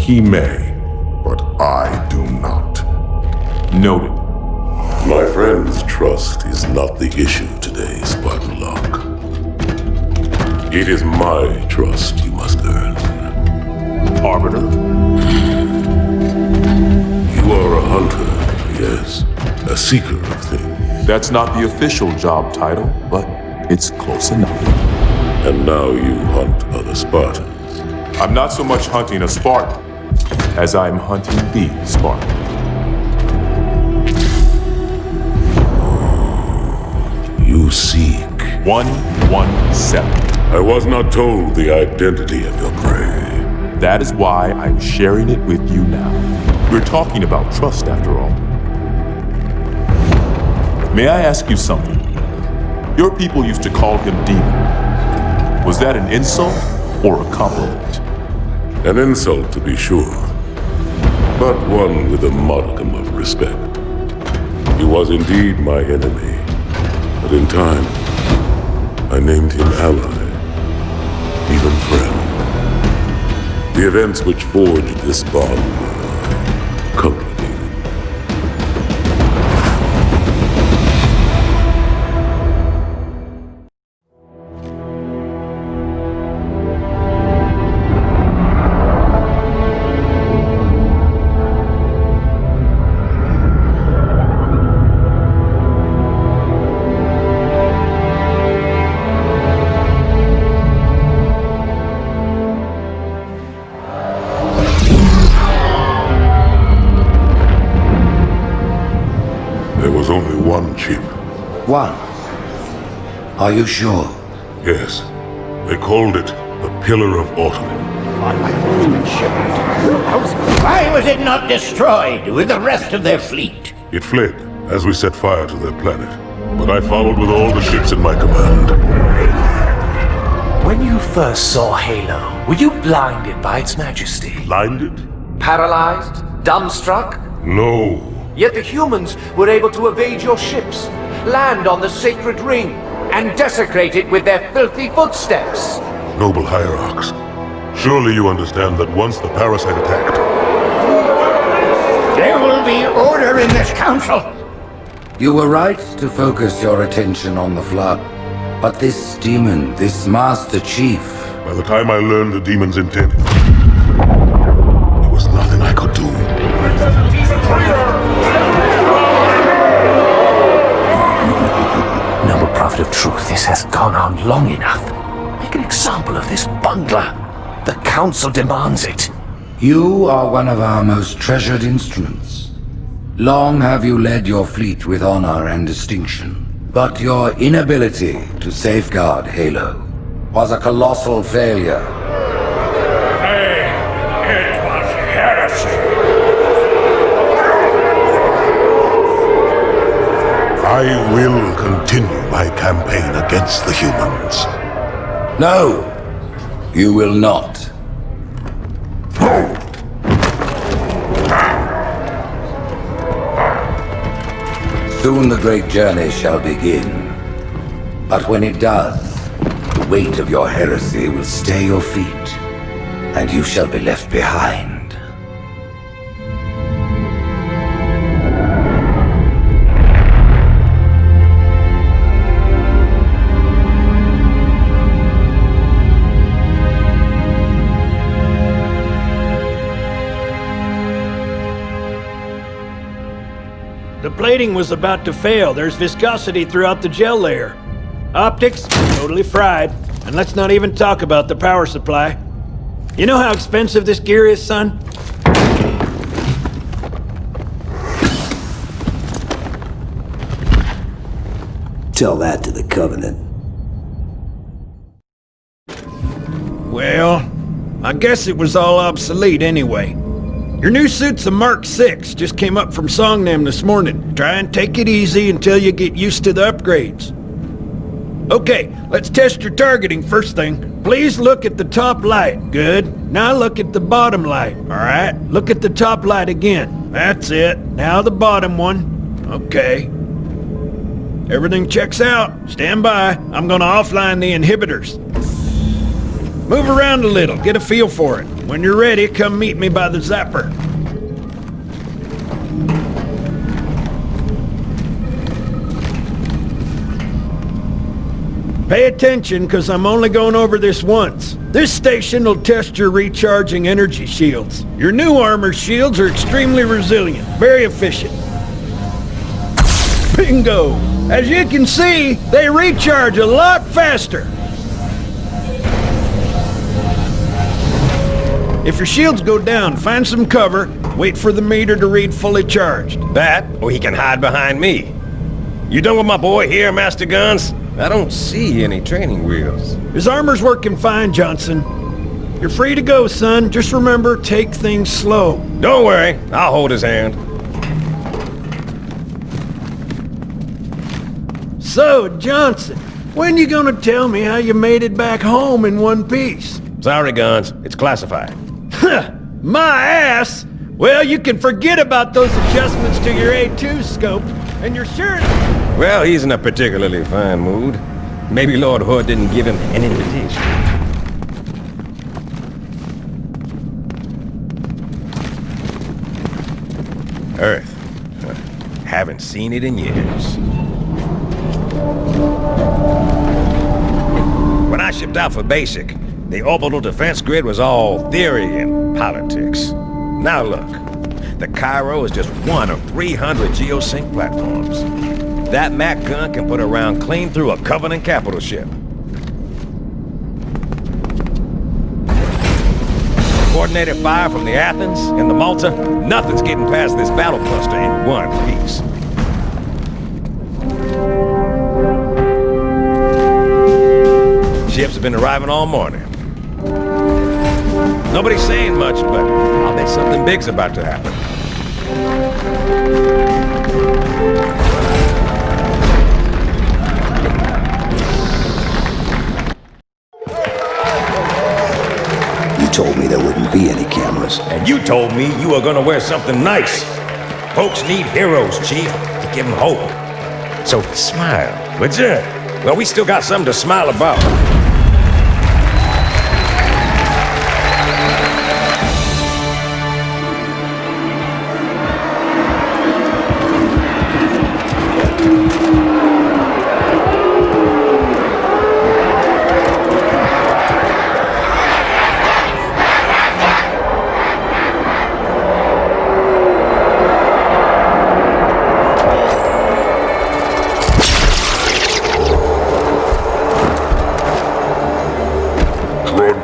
He may, but I do not. Noted. My friend's trust is not the issue today, Spartan Locke. It is my trust you must earn. Arbiter? You are a hunter, yes. A seeker of things. That's not the official job title, but it's close enough. And now you hunt other Spartans. I'm not so much hunting a Spartan as I'm hunting the Spartan. You seek. 117. I was not told the identity of your prey. That is why I'm sharing it with you now. We're talking about trust after all. May I ask you something? Your people used to call him Demon. Was that an insult or a compliment? An insult, to be sure, but one with a modicum of respect. He was indeed my enemy, but in time, I named him ally, even friend. The events which forged this bond were complicated. There was only one chip. One? Are you sure? Yes. They called it the Pillar of Autumn. Why was it not destroyed with the rest of their fleet? It fled as we set fire to their planet. But I followed with all the ships in my command. When you first saw Halo, were you blinded by its majesty? Blinded? Paralyzed? Dumbstruck? No. Yet the humans were able to evade your ships, land on the sacred ring, and desecrate it with their filthy footsteps. Noble hierarchs, surely you understand that once the parasite attacked... There will be order in this council. You were right to focus your attention on the Flood. But this demon, this Master Chief... By the time I learned the demon's intent, there was nothing I could do. Noble Prophet of Truth, this has gone on long enough. Make an example of this bungler. The Council demands it. You are one of our most treasured instruments. Long have you led your fleet with honor and distinction. But your inability to safeguard Halo was a colossal failure. It was heresy. I will continue my campaign against the humans. No, you will not. Soon the great journey shall begin. But when it does, the weight of your heresy will stay your feet, and you shall be left behind. The plating was about to fail. There's viscosity throughout the gel layer. Optics, totally fried. And let's not even talk about the power supply. You know how expensive this gear is, son? Tell that to the Covenant. Well, I guess it was all obsolete anyway. Your new suit's a Mark 6, just came up from Songnam this morning. Try and take it easy until you get used to the upgrades. Okay, let's test your targeting first thing. Please look at the top light. Good. Now look at the bottom light. Alright, look at the top light again. That's it. Now the bottom one. Okay. Everything checks out. Stand by. I'm gonna offline the inhibitors. Move around a little, get a feel for it. When you're ready, come meet me by the zapper. Pay attention, because I'm only going over this once. This station will test your recharging energy shields. Your new armor shields are extremely resilient, very efficient. Bingo! As you can see, they recharge a lot faster. If your shields go down, find some cover, wait for the meter to read fully charged. That, or he can hide behind me. You done with my boy here, Master Guns? I don't see any training wheels. His armor's working fine, Johnson. You're free to go, son. Just remember, take things slow. Don't worry, I'll hold his hand. So, Johnson, when you gonna tell me how you made it back home in one piece? Sorry, Guns, it's classified. My ass! Well, you can forget about those adjustments to your A2 scope, and you're sure... Well, he's in a particularly fine mood. Maybe Lord Hood didn't give him an invitation. Earth. Haven't seen it in years. When I shipped out for basic, the orbital defense grid was all theory and politics. Now look, the Cairo is just one of 300 geosync platforms. That Mac gun can put a round clean through a Covenant capital ship. Coordinated fire from the Athens and the Malta, nothing's getting past this battle cluster in one piece. Ships have been arriving all morning. Nobody's saying much, but I'll bet something big's about to happen. You told me there wouldn't be any cameras. And you told me you were gonna wear something nice. Folks need heroes, Chief, to give them hope. So smile, would you? Well, we still got something to smile about.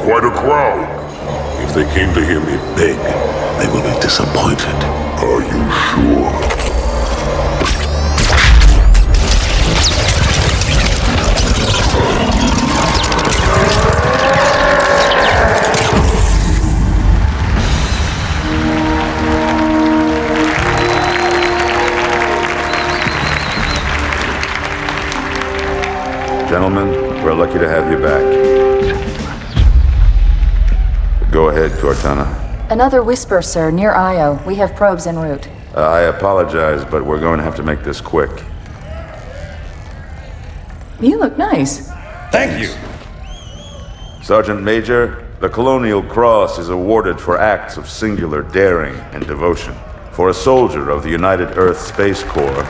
Quite a crowd. If they came to hear me beg, they will be disappointed. Are you sure? Gentlemen, we're lucky to have you back. Go ahead, Cortana. Another whisper, sir, near Io. We have probes en route. I apologize, but we're going to have to make this quick. You look nice. Thank you. Sergeant Major, the Colonial Cross is awarded for acts of singular daring and devotion. For a soldier of the United Earth Space Corps.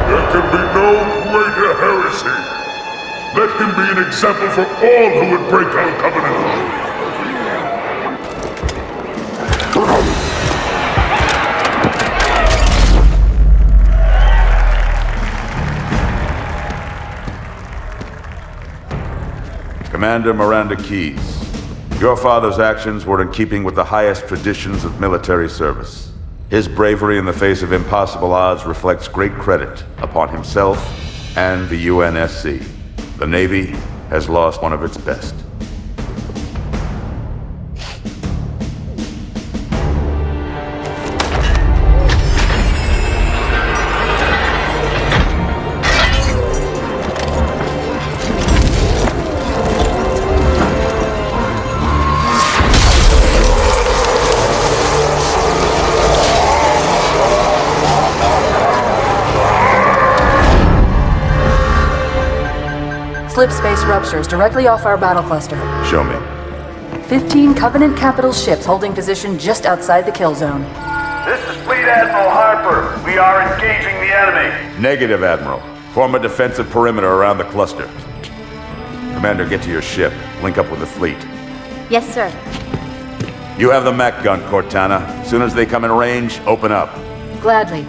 There can be no greater heresy. Let him be an example for all who would break our covenant. Commander Miranda Keyes, your father's actions were in keeping with the highest traditions of military service. His bravery in the face of impossible odds reflects great credit upon himself and the UNSC. The Navy has lost one of its best. slip space ruptures directly off our battle cluster. Show me. 15 Covenant capital ships holding position just outside the kill zone. This is Fleet Admiral Harper. We are engaging the enemy. Negative, Admiral. Form a defensive perimeter around the cluster. Commander, get to your ship. Link up with the fleet. Yes, sir. You have the mech gun, Cortana. As soon as they come in range, open up. Gladly.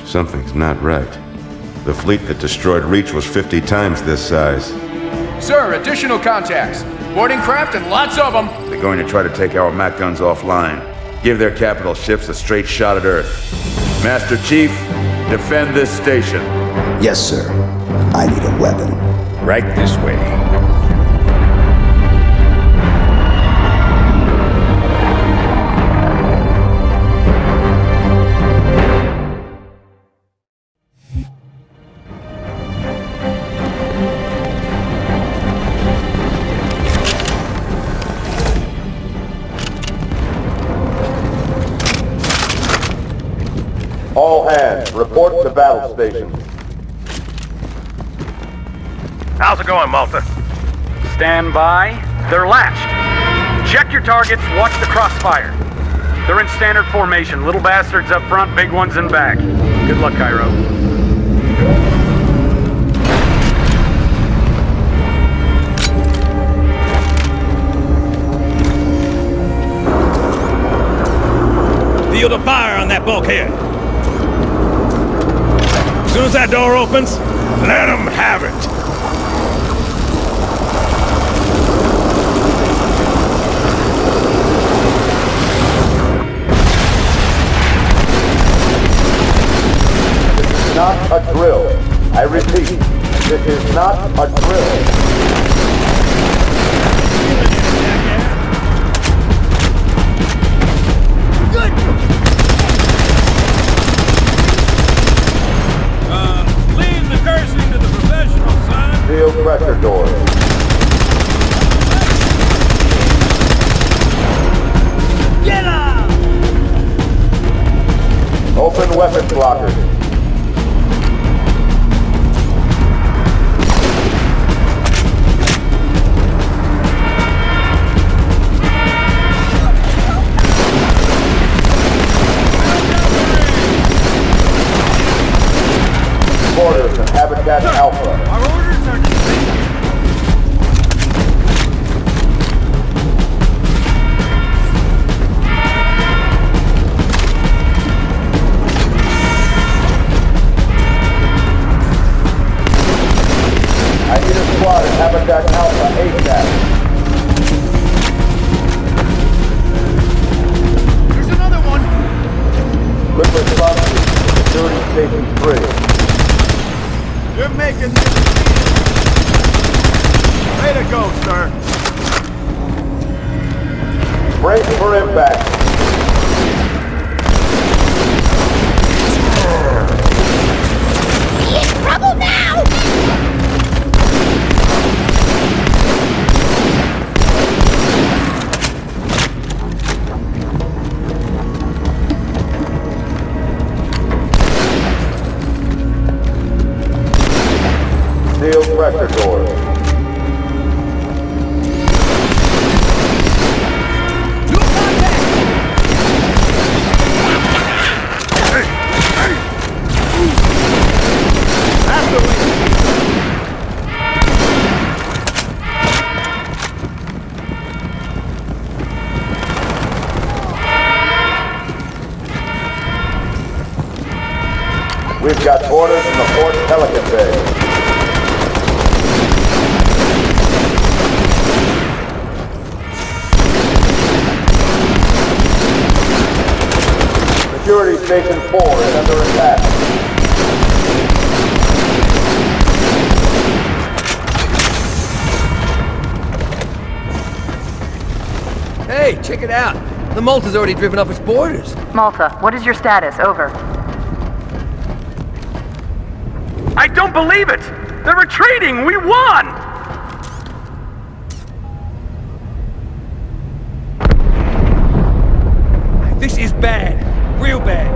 Something's not right. The fleet that destroyed Reach was 50 times this size. Sir, additional contacts. Boarding craft and lots of them. They're going to try to take our mech guns offline. Give their capital ships a straight shot at Earth. Master Chief, defend this station. Yes, sir. I need a weapon. Right this way. All hands, report to battle station. How's it going, Malta? Stand by. They're latched. Check your targets, watch the crossfire. They're in standard formation. Little bastards up front, big ones in back. Good luck, Cairo. Field of fire on that bulkhead. As soon as that door opens, let them have it. Not a drill. I repeat, this is not a drill. Leave the cursing to the professionals, son. Steel pressure doors. Get up! Open weapons lockers. Orders and Habitat Alpha. Our orders are distinct. I need a squad at Habitat Alpha ASAP. There's another one. Quick response to Security Station 3. You're making this. Way to go, sir. Brace for impact. Be in trouble now! Steel pressure doors. We've got orders from the Fort Pelican Bay. Security Station 4 is under attack. Hey, check it out. The Malta's already driven off its boarders. Malta, what is your status? Over. I don't believe it! They're retreating! We won! This is bad. Real bad.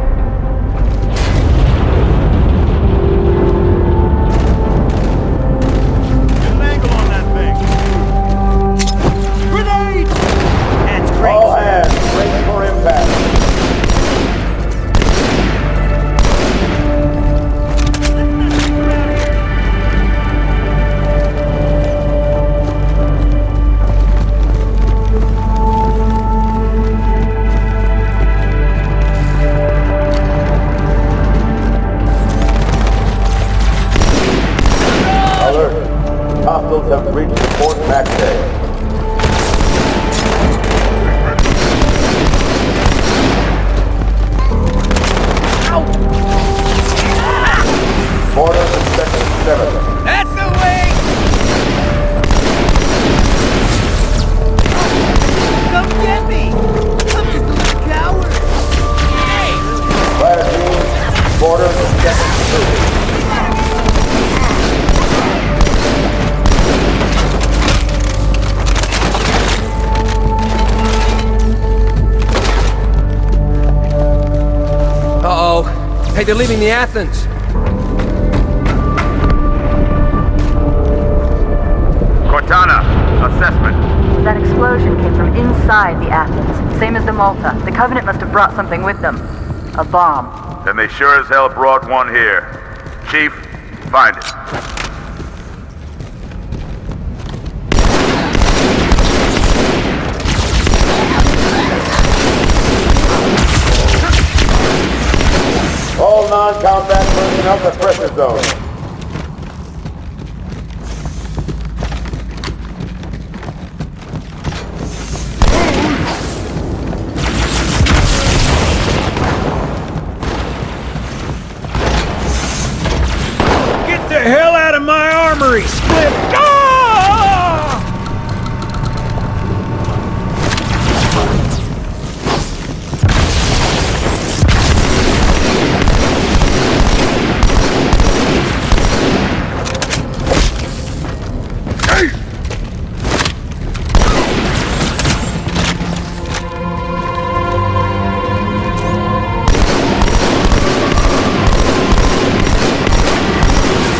Hey, they're leaving the Athens. Cortana, assessment. That explosion came from inside the Athens, same as the Malta. The Covenant must have brought something with them. A bomb. Then they sure as hell brought one here. Chief, find it. All non-combat personnel to pressure zone. Get the hell out of my armory, Split! Ah!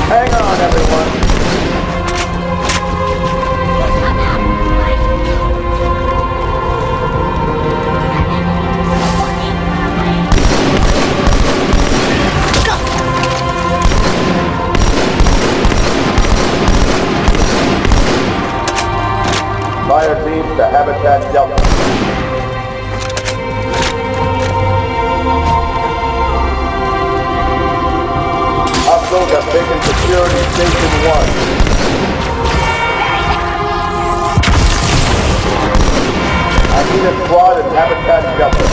Hang on, everyone. Fire teams to Habitat Delta. Hostiles have taken security station 1. I need a squad in Habitat Delta.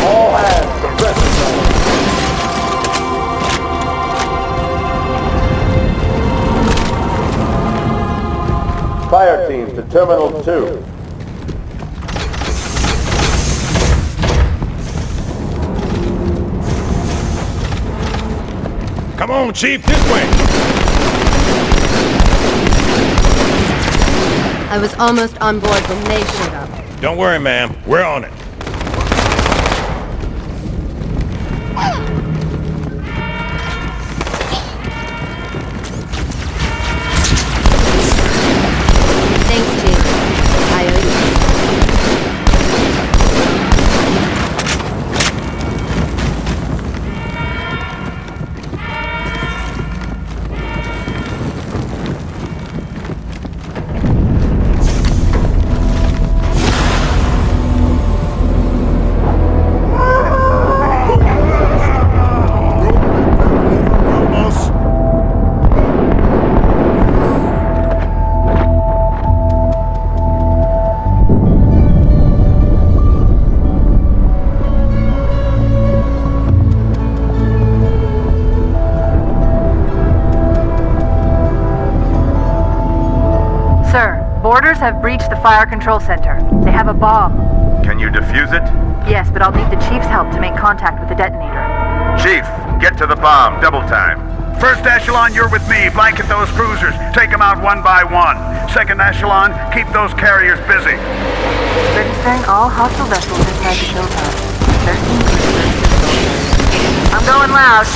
All hands to pressure zone. Fire teams to Terminal 2. Come on, Chief, this way. I was almost on board when they showed up. Don't worry, ma'am. We're on it. Thanks, Chief. I owe you. Boarders have breached the fire control center. They have a bomb. Can you defuse it? Yes, but I'll need the Chief's help to make contact with the detonator. Chief, get to the bomb. Double time. First echelon, you're with me. Blanket those cruisers. Take them out one by one. Second echelon, keep those carriers busy. Registering all hostile vessels inside the kill zone. 13 cruisers. I'm going loud.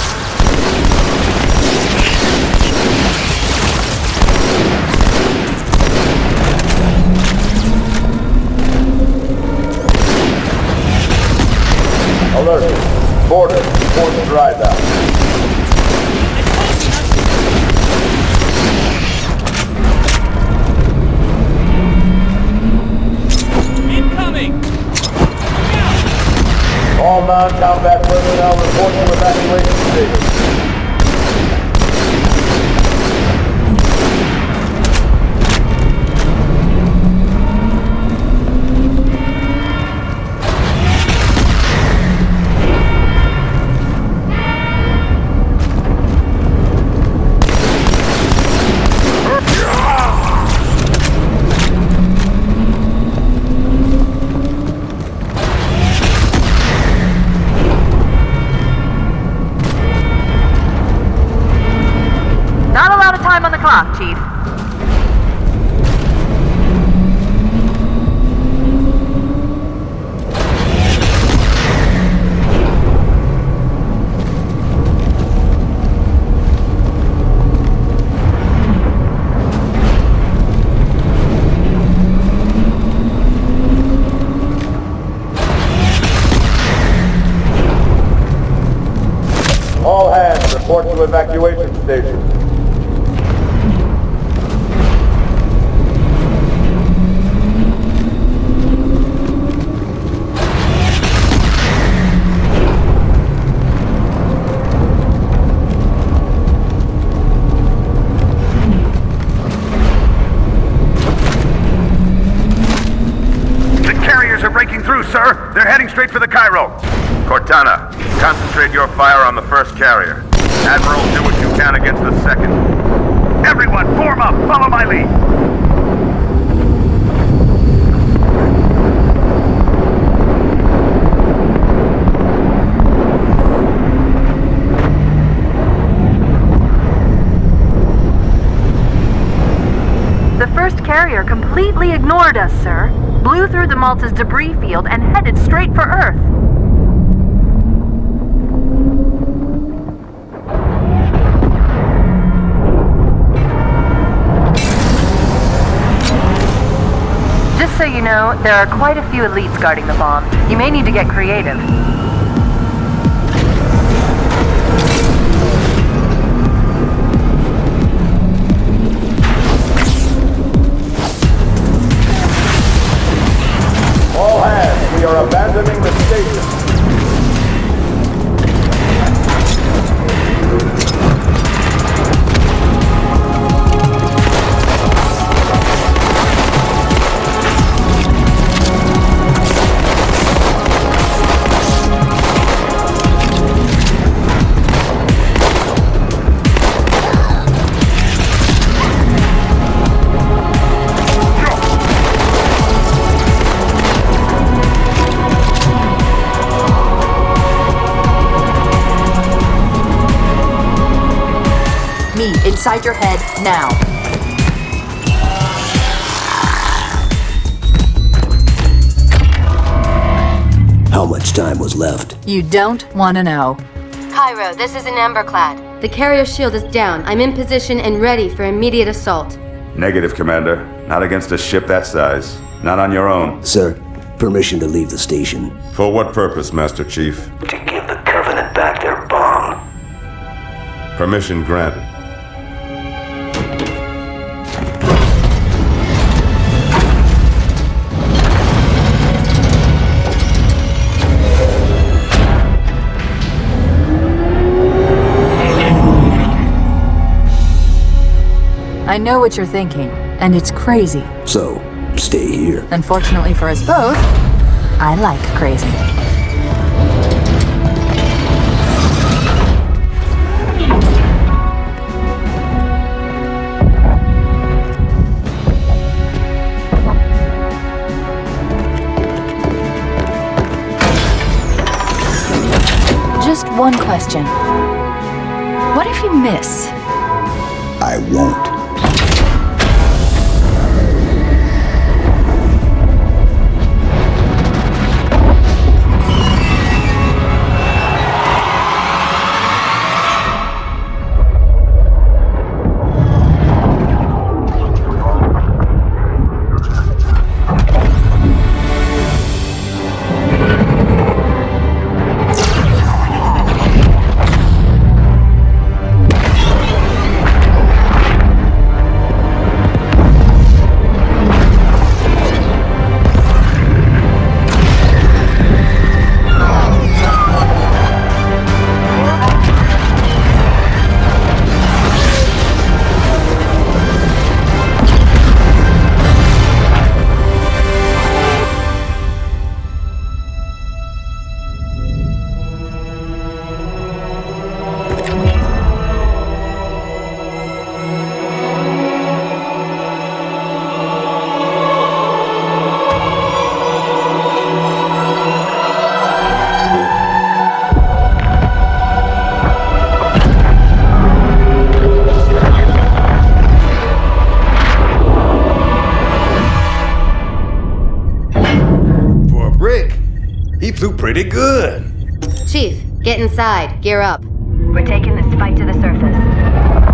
Alert. Border. Port drive out. All non-combat personnel report to evacuation station. o'clock, Chief. All hands, report to evacuation station. The carriers are breaking through, sir. They're heading straight for the Cairo. Cortana, concentrate your fire on the first carrier. Admiral, do what you can against the second. Everyone, form up. Follow my lead. The first carrier completely ignored us, sir. Blew through the Malta's debris field and headed straight for Earth. Just so you know, there are quite a few elites guarding the bomb. You may need to get creative. All hands, we are abandoning the station. Me, inside your head, now. How much time was left? You don't want to know. Cairo, this is an Emberclad. The carrier shield is down. I'm in position and ready for immediate assault. Negative, Commander. Not against a ship that size. Not on your own. Sir, permission to leave the station. For what purpose, Master Chief? To give the Covenant back their bomb. Permission granted. I know what you're thinking, and it's crazy. So, stay here. Unfortunately for us both, I like crazy. Just one question. What if you miss? I won't. pretty good. Chief, get inside. Gear up. We're taking this fight to the surface.